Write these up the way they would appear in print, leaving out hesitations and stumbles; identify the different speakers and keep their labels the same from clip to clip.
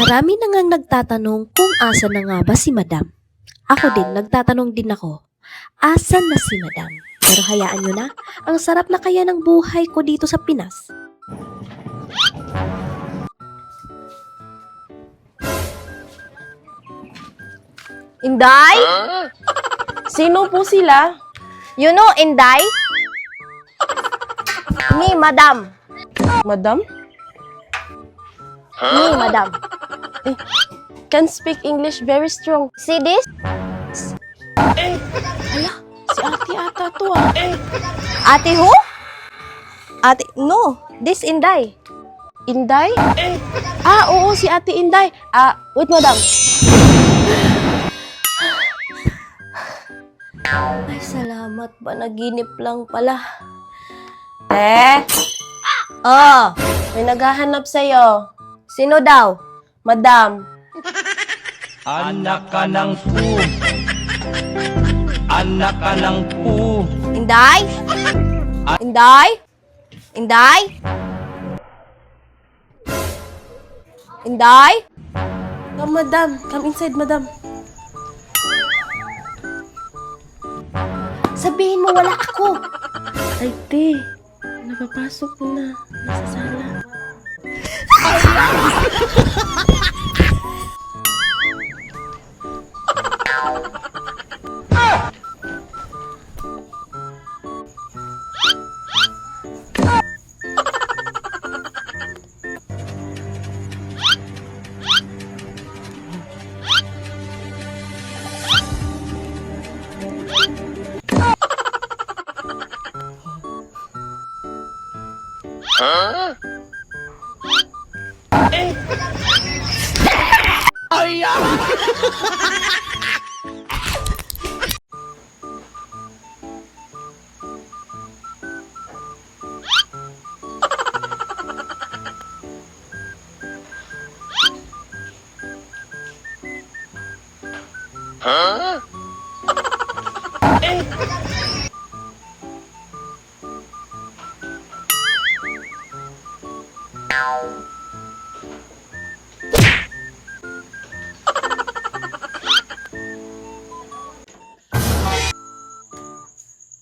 Speaker 1: Marami na ngang nagtatanong kung asan na nga ba si Madam. Ako din, nagtatanong din ako, asan na si Madam? Pero hayaan nyo na, ang sarap na kaya ng buhay ko dito sa Pinas.
Speaker 2: Inday? Sino po sila?
Speaker 3: You know Inday? Me, Madam.
Speaker 2: Madam?
Speaker 3: Me, Madam.
Speaker 2: Can speak English very strong.
Speaker 3: See this?
Speaker 2: Hala, si ate ata to ah.
Speaker 3: Ate who? Ate, no. This Inday.
Speaker 2: Inday? Ah, oo, si ate Inday. Wait, madam.
Speaker 1: Ay, salamat ba? Naginip lang pala.
Speaker 3: Oh,
Speaker 2: May naghahanap sa'yo.
Speaker 3: sino daw?
Speaker 2: Madam.
Speaker 4: Anak ka ng pu. Anak ka ng pu.
Speaker 3: Inday? Inday? Inday? Inday?
Speaker 2: Come, madam. Come inside, madam.
Speaker 3: Sabihin mo wala ako.
Speaker 2: Ay, te. Napapasok ko na. Nasa sala.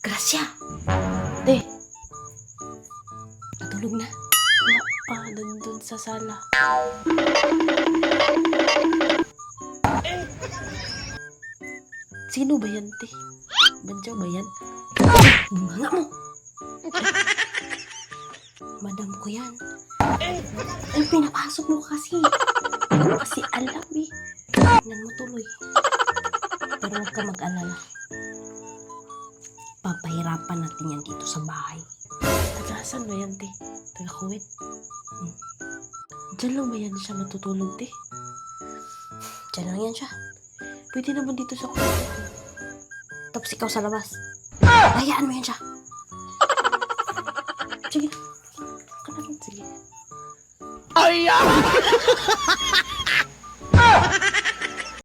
Speaker 1: Gracia,
Speaker 2: Te,
Speaker 1: natulog na.
Speaker 2: wala pa. Dun sa sala. Sino ba yan, te? Badyaw ba yan?
Speaker 1: Mga mo. Madam ko yan. Ay, pinapasok mo kasi. Hindi ko kasi alam eh. Tingnan mo tuloy. Pero huwag ka mag-alala. Papahirapan natin yan dito sa bahay.
Speaker 2: Tagasan ba yan, te? Taga-Kuwait? Diyan lang ba yan siya matutulog, te?
Speaker 1: Diyan lang yan siya.
Speaker 2: Pwede naman dito sa Kuwait.
Speaker 1: Tapos ikaw sa labas. Hayaan mo yan siya.
Speaker 2: Sige. Kanalan, sige.
Speaker 4: Ay!